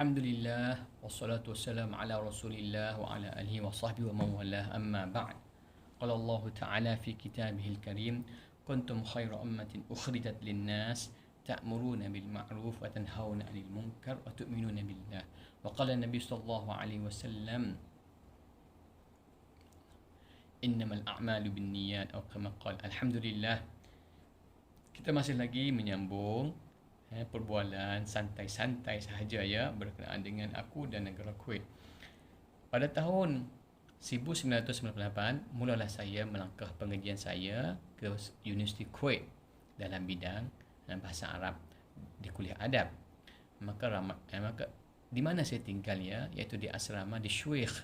Alhamdulillah wassalatu wassalamu ala Rasulillah wa ala alihi wa sahbihi wa man walah amma ba'd. Qala Allah Ta'ala fi kitabihil karim, kuntum khayra ummatin ukhrijat lin-nas ta'muruna bil ma'ruf wa tanhauna 'anil munkar wa tu'minuna billah. Wa qala Nabi sallallahu alaihi wasallam, innamal a'malu binniyat atau kama qala. Alhamdulillah, kita masih lagi menyambung perbualan santai-santai sahaja ya berkenaan dengan aku dan negara Kuwait. Pada tahun 1998 mulalah saya melangkah pengajian saya ke Universiti Kuwait dalam bidang bahasa Arab di kuliah adab. Maka di mana saya tinggal ya, iaitu di asrama di Shuwaikh.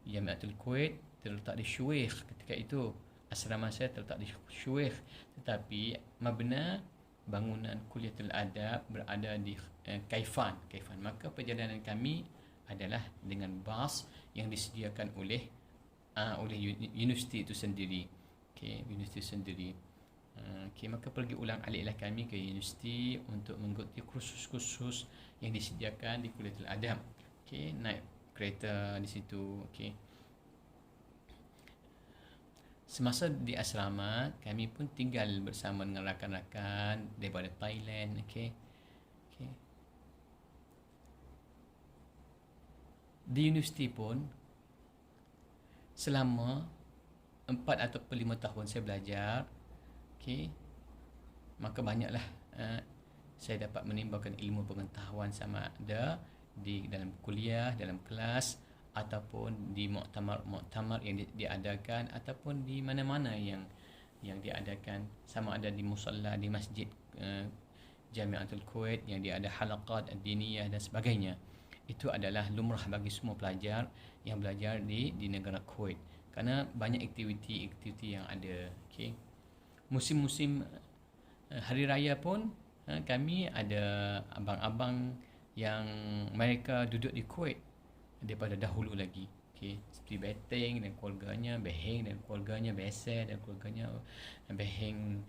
Jamiatul Kuwait terletak di Shuwaikh ketika itu. Asrama saya terletak di Shuwaikh, tetapi mabna bangunan kuliatul adab berada di Kaifan. Maka perjalanan kami adalah dengan bas yang disediakan oleh universiti itu sendiri. Universiti sendiri. Maka pergi ulang-aliklah kami ke universiti untuk mengikuti kursus-kursus yang disediakan di kuliatul adab. Naik kereta di situ. Semasa di asrama, kami pun tinggal bersama dengan rakan-rakan daripada Thailand. Di universiti pun, selama 4 atau 5 tahun saya belajar, maka banyaklah saya dapat menimbulkan ilmu pengetahuan sama ada di dalam kuliah, dalam kelas, ataupun di muktamar yang diadakan, ataupun di mana-mana yang diadakan, sama ada di musalla, di masjid Jamiatul Kuwait yang dia ada halaqat ad-diniyah dan sebagainya. Itu adalah lumrah bagi semua pelajar yang belajar di negara Kuwait, kerana banyak aktiviti yang ada. Musim-musim hari raya pun kami ada abang-abang yang mereka duduk di Kuwait daripada dahulu lagi. Seperti Beteng dan keluarganya, Beheng dan keluarganya, Beser dan keluarganya, Beheng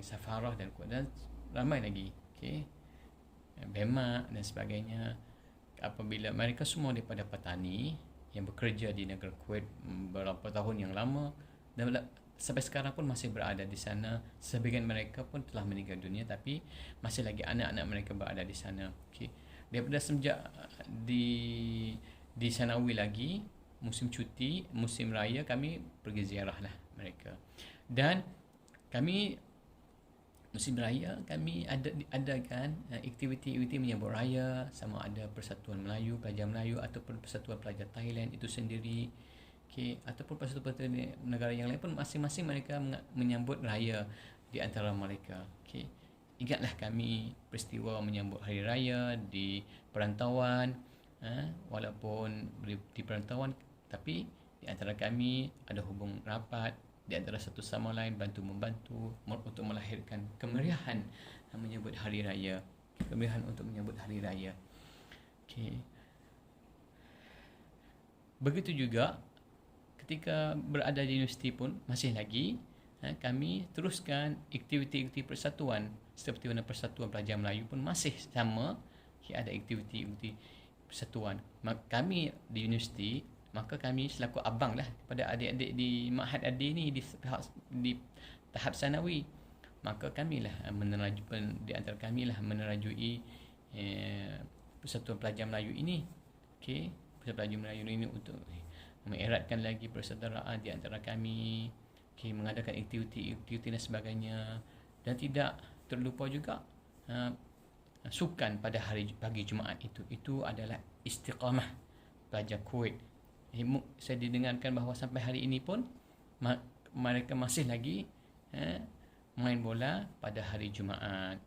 Safarah dan ramai lagi. Bema dan sebagainya. Apabila mereka semua daripada petani yang bekerja di negara Kuwait beberapa tahun yang lama, dan sampai sekarang pun masih berada di sana. Sebahagian mereka pun telah meninggal dunia, tapi masih lagi anak-anak mereka berada di sana. Daripada semenjak di Sanawi lagi, musim cuti, musim raya, kami pergi ziarah lah mereka. Dan kami musim raya kami adakan aktiviti-aktiviti menyambut raya, sama ada Persatuan Melayu, Pelajar Melayu, ataupun Persatuan Pelajar Thailand itu sendiri, ataupun persatuan negara yang lain pun masing-masing mereka menyambut raya di antara mereka. Ingatlah kami peristiwa menyambut hari raya di perantauan, walaupun di perantauan, tapi di antara kami ada hubung rapat di antara satu sama lain, bantu-membantu untuk melahirkan kemeriahan menyambut hari raya. Begitu juga ketika berada di universiti pun masih lagi kami teruskan aktiviti-aktiviti persatuan, seperti mana Persatuan Pelajar Melayu pun masih sama, ada aktiviti-aktiviti persatuan. Kami di universiti, maka kami selaku abang lah kepada adik-adik di Ma'had Adi ni, di tahap sanawi, maka kamilah di antara kamilah menerajui Persatuan Pelajar Melayu ini. Persatuan Pelajar Melayu ini untuk mengeratkan lagi persaudaraan di antara kami, mengadakan aktiviti dan sebagainya. Dan tidak terlupa juga sukan pada pagi Jumaat itu adalah istiqamah pelajar Kuwait. Saya didengarkan bahawa sampai hari ini pun mereka masih lagi main bola pada hari Jumaat.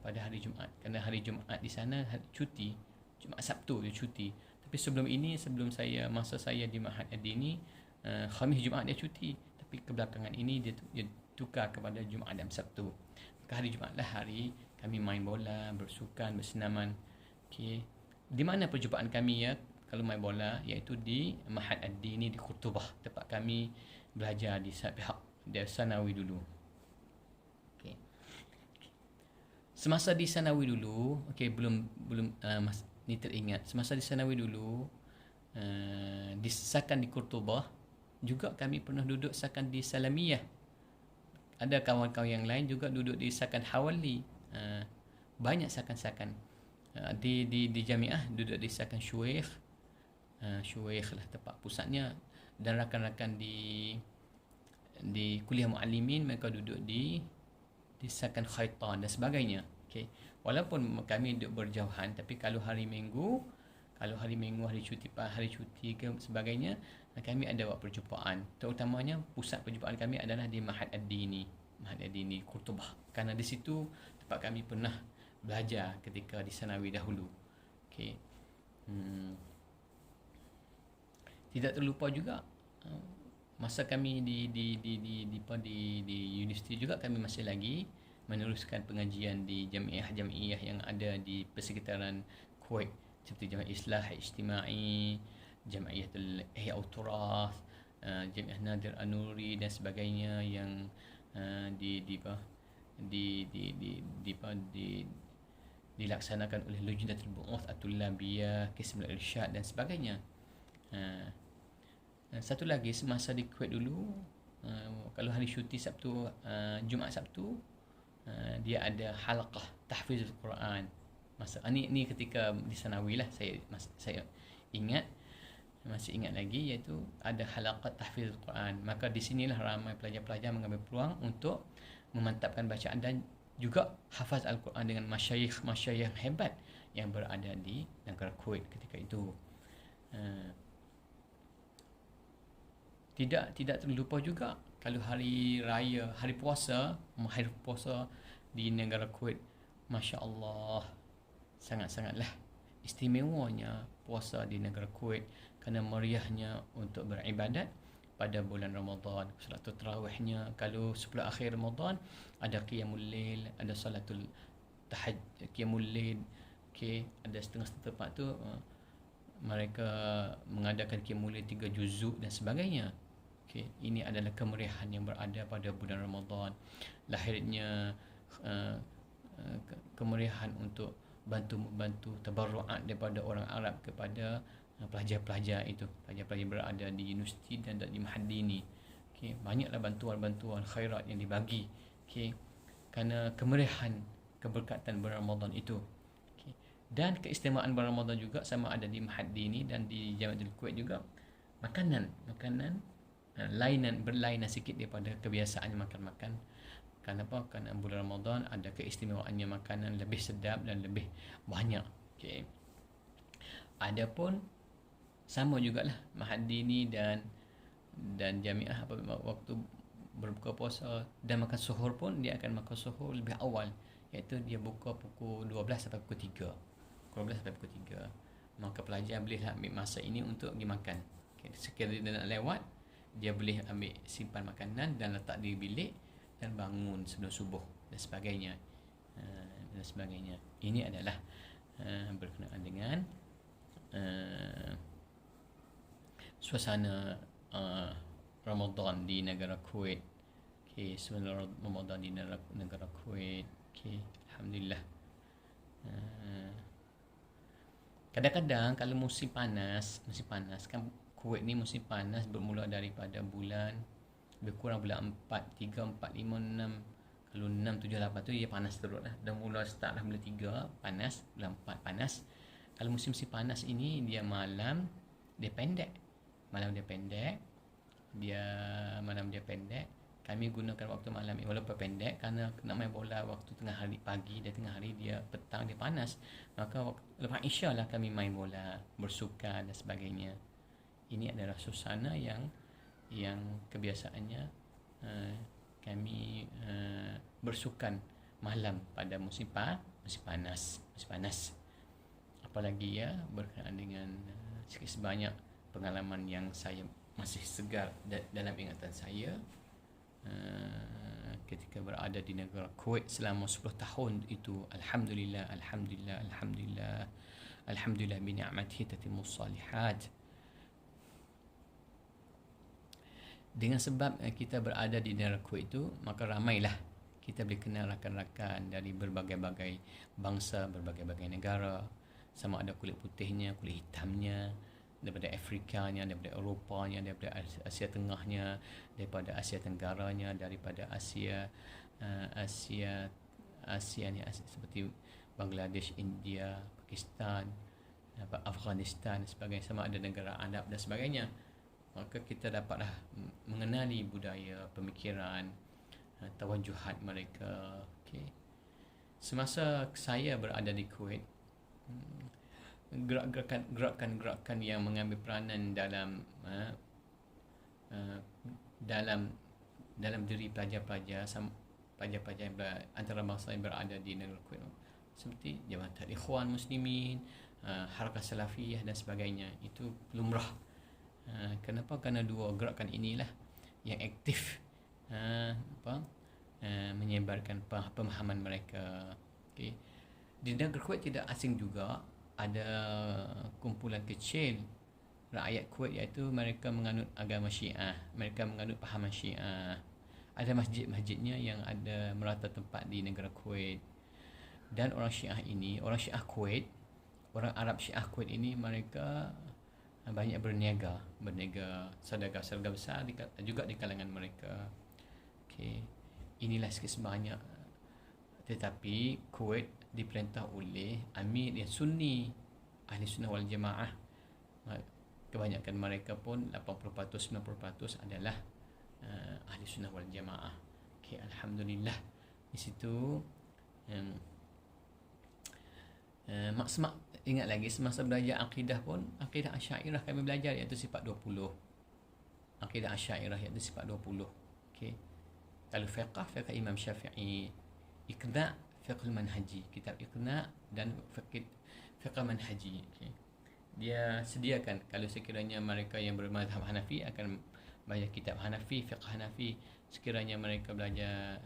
Pada hari Jumaat, kerana hari Jumaat di sana cuti, Jumaat Sabtu dia cuti. Tapi sebelum masa saya di Ma'had Ad-Dini, Khamis Jumaat dia cuti, tapi kebelakangan ini dia tukar kepada Jumaat dan Sabtu. Maka hari Jumaat lah hari kami main bola, bersukan, bersenaman. Di mana perjumpaan kami ya kalau main bola, iaitu di Ma'had Ad-Dini di Qurtubah, tempat kami belajar di Sanawi dulu. semasa di Sanawi dulu, okey, belum belum ni teringat, semasa di Sanawi dulu, disesahkan di Kurtubah, juga kami pernah duduk sakan di Salamiyah. Ada kawan-kawan yang lain juga duduk di sakan Hawali. Banyak sakan-sakan. Di Jamiah duduk di sakan Syuikh. Syuikh lah tempat pusatnya. Dan rakan-rakan di kuliah muallimin, mereka duduk di sakan Khaitan dan sebagainya. Okay. Walaupun kami duduk berjauhan, tapi kalau hari Minggu, hari cuti ke sebagainya, kami ada buat perjumpaan. Terutamanya pusat perjumpaan kami adalah di Mahad Ad-Dini Kurtubah. Kerana di situ tempat kami pernah belajar ketika di Sanawi dahulu. Okey. Tidak terlupa juga masa kami di universiti juga, kami masih lagi meneruskan pengajian di jamiah-jamiah yang ada di persekitaran Kuwait, seperti Jamiah Islah Ijtimai, Jamiatul Ihya Turath, Jamiah Nadir Anuri dan sebagainya yang dilaksanakan oleh Lujnatul Bu'uth At-Tullabiyah, Qismul Irsyad dan sebagainya. Satu lagi, semasa di Kuwait dulu, kalau hari syuti Sabtu, Jumaat Sabtu, dia ada halaqah tahfizul Quran. Masa ni ketika di Sanawi lah, saya masih ingat lagi, iaitu ada halaqah tahfizul Quran. Maka di sinilah ramai pelajar-pelajar mengambil peluang untuk memantapkan bacaan dan juga hafaz Al-Quran dengan masyayikh hebat yang berada di negara Kuwait ketika itu. Tidak terlupa juga kalau hari raya, hari puasa di negara Kuwait, masya-Allah, sangatlah istimewanya puasa di negara Kuwait kerana meriahnya untuk beribadat pada bulan Ramadan. Salatul tarawihnya, kalau 10 akhir Ramadan ada qiyamul lail, ada salatul qiyamul lail. Okey, ada setengah tempat tu mereka mengadakan qiyamul lail 3 juzuk dan sebagainya. Okay, ini adalah kemeriahan yang berada pada bulan Ramadan. Lahirnya kemeriahan untuk bantu tabarruat daripada orang Arab kepada pelajar-pelajar itu, pelajar-pelajar berada di universiti dan di Mahad Dini. Okay, banyaklah bantuan-bantuan khairat yang dibagi. Okay, kerana kemeriahan, keberkatan bulan Ramadan itu. Okay. Dan keistimewaan bulan Ramadan juga sama ada di Mahad Dini dan di Jamiatul Kuwait juga. Makanan berlainan sikit daripada kebiasaan makan. Kenapa? Kerana bulan Ramadan ada keistimewaannya, makanan lebih sedap dan lebih banyak. Okey. Adapun sama jugalah Mahad Dini dan Jamiah waktu berbuka puasa dan makan suhur pun, dia akan makan suhur lebih awal, iaitu dia buka pukul 12 sampai pukul 3. Pukul 12 sampai pukul 3. Maka pelajar bolehlah ambil masa ini untuk pergi makan. Okay. Sekiranya dia nak lewat, dia boleh ambil simpan makanan dan letak di bilik dan bangun sebelum subuh dan sebagainya. Ini adalah berkenaan dengan suasana Ramadan di negara Kuwait. Okey, suasana Ramadan di negara Kuwait. Okey, alhamdulillah. Kadang-kadang kalau musim panas kan, Kuwait ni musim panas bermula daripada bulan lebih kurang bulan 4, 3, 4, 5, 6. Kalau 6, 7, 8 tu dia panas terus lah. Dah mula start lah bulan 3 panas, bulan 4 panas. Kalau musim panas ini dia malam dia pendek. Kami gunakan waktu malam ini walaupun pendek kerana nak main bola waktu tengah hari pagi dan tengah hari dia petang dia panas. Maka lepas Isya lah kami main bola, bersukan dan sebagainya. Ini adalah suasana yang kebiasaannya kami bersukan malam pada musim panas. Apalagi berkenaan dengan sikit sebanyak pengalaman yang saya masih segar dalam ingatan saya ketika berada di negara Kuwait selama 10 tahun itu. Alhamdulillah bi ni'matihi tatimmus salihat. Dengan sebab kita berada di negara Kuwait itu, maka ramailah kita boleh kenal rakan-rakan dari berbagai-bagai bangsa, berbagai-bagai negara, sama ada kulit putihnya, kulit hitamnya, daripada Afrikanya, daripada Eropanya, daripada Asia Tengahnya, daripada Asia Tenggaranya, daripada Asia ni, seperti Bangladesh, India, Pakistan, Afghanistan dan sebagainya, sama ada negara Arab dan sebagainya. Maka kita dapatlah mengenali budaya, pemikiran, tawajuhat mereka. Okay. Semasa saya berada di Kuwait, gerakan-gerakan yang mengambil peranan dalam diri pelajar-pelajar yang antarabangsa yang berada di negara Kuwait, seperti Jabatan Ikhwan Muslimin, Harakah Salafiyah dan sebagainya, itu lumrah. Kenapa? Kerana dua gerakan inilah yang aktif menyebarkan pemahaman mereka. Okay. Di negara Kuwait tidak asing juga ada kumpulan kecil rakyat Kuwait, iaitu mereka menganut agama Syiah, mereka menganut pahaman Syiah. Ada masjid-masjidnya yang ada merata tempat di negara Kuwait. Dan orang Syiah ini, orang Syiah Kuwait, orang Arab Syiah Kuwait ini, mereka banyak berniaga saudagar besar juga di kalangan mereka. Okay. Inilah sikit sebanyak. Tetapi Kuwait diperintah oleh Amir yang Sunni, Ahli Sunnah wal Jamaah. Kebanyakan mereka pun 80%, 90% adalah Ahli Sunnah wal Jamaah. Okay, Alhamdulillah. Di situ ingat lagi semasa belajar akidah pun, akidah Asy'ariyah kami belajar, iaitu sifat 20. Akidah Asy'ariyah iaitu sifat 20. Okey. Kalau fiqh Imam Syafi'i, Iqna' fiqh manhaji, kitab Iqna' dan fiqh manhaji. Okey. Dia sediakan kalau sekiranya mereka yang bermazhab Hanafi akan belajar kitab Hanafi, fiqh Hanafi. Sekiranya mereka belajar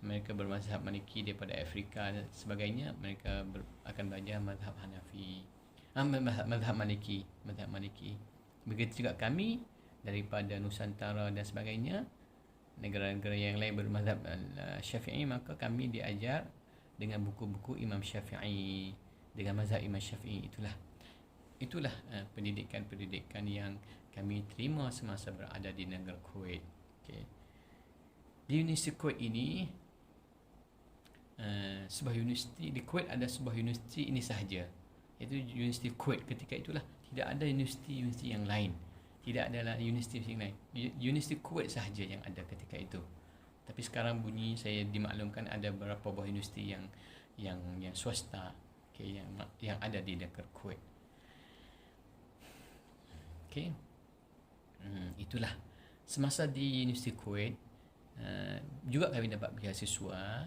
mereka bermazhab Maliki daripada Afrika dan sebagainya, mereka akan belajar mazhab Hanafi, mazhab Maliki. Begitu juga kami daripada Nusantara dan sebagainya, negara-negara yang lain bermazhab Syafi'i, maka kami diajar dengan buku-buku Imam Syafi'i, dengan mazhab Imam Syafi'i. Itulah pendidikan yang kami terima semasa berada di negara Kuwait. Okay. Di Universiti Kuwait ini, sebuah universiti di Kuwait, ada sebuah universiti ini sahaja, iaitu Universiti Kuwait. Ketika itulah tidak ada universiti yang lain, tidak ada universiti yang lain, Universiti Kuwait sahaja yang ada ketika itu. Tapi sekarang bunyi saya dimaklumkan ada beberapa buah universiti yang swasta, okay, yang ada di negara Kuwait. Okay. Itulah semasa di Universiti Kuwait, juga kami dapat beasiswa,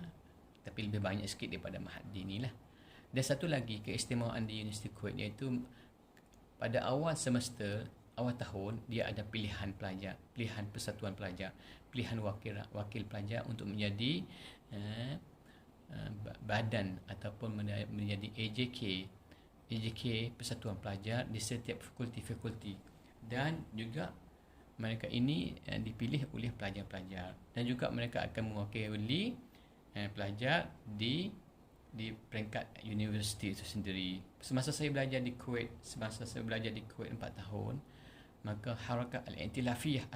tapi lebih banyak sikit daripada Mahadi ni lah. Dan satu lagi keistimewaan di Universiti Kuwait, iaitu pada awal semester, awal tahun, dia ada pilihan pelajar, pilihan persatuan pelajar, pilihan wakil pelajar untuk menjadi badan ataupun menjadi AJK persatuan pelajar di setiap fakulti. Dan juga mereka ini dipilih oleh pelajar-pelajar, dan juga mereka akan mewakili pelajar di peringkat universiti itu sendiri. Semasa saya belajar di Kuwait 4 tahun, maka Harakah Al-I'tilafiyah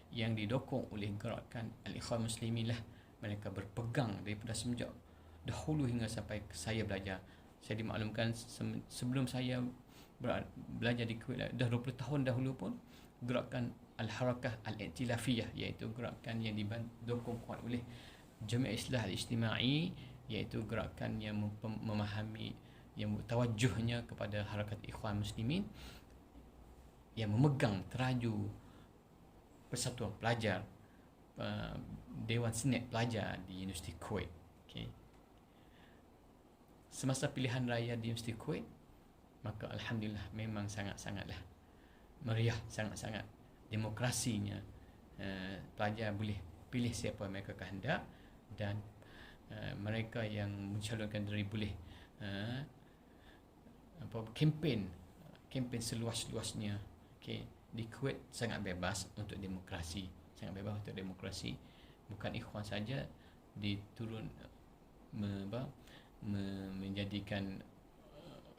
yang didokong oleh gerakan Al-Ikhwan Muslimin lah, mereka berpegang daripada semenjak dahulu hingga sampai saya belajar. Saya dimaklumkan sebelum saya belajar di Kuwait, dah 20 tahun dahulu pun, gerakan Al-Harakah Al-I'tilafiyah, iaitu gerakan yang didokong kuat oleh Jami'ah Islah Al-Ijtima'i, iaitu gerakan yang memahami, yang tawajuhnya kepada harakat Ikhwan Muslimin, yang memegang teraju persatuan pelajar, Dewan Senat Pelajar di Universiti Kuwait. Okay. Semasa pilihan raya di Universiti Kuwait, maka Alhamdulillah memang sangat-sangatlah meriah, sangat-sangat demokrasinya. Pelajar boleh pilih siapa yang mereka kehendak, dan mereka yang mencalonkan diri boleh kempen seluas-luasnya. Okay. Di Kuwait sangat bebas untuk demokrasi, bukan ikhwan saja diturun menjadikan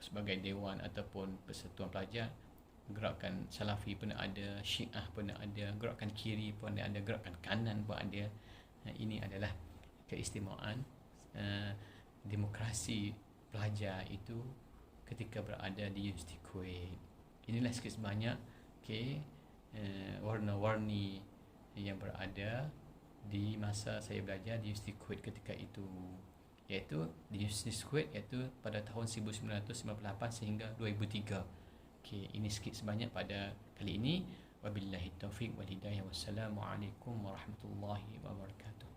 sebagai dewan ataupun persatuan pelajar. Gerakan Salafi pun ada, Syiah pun ada, gerakan kiri pun ada, gerakan kanan pun ada. Ini adalah keistimewaan demokrasi pelajar itu ketika berada di Universiti Kuwait. Inilah sikit sebanyak warna-warni yang berada di masa saya belajar di Universiti Kuwait ketika itu, iaitu di Universiti Kuwait, iaitu pada tahun 1998 sehingga 2003. Ini sikit sebanyak pada kali ini. Wabillahi taufiq wal hidayah. Wassalamualaikum warahmatullahi wabarakatuh.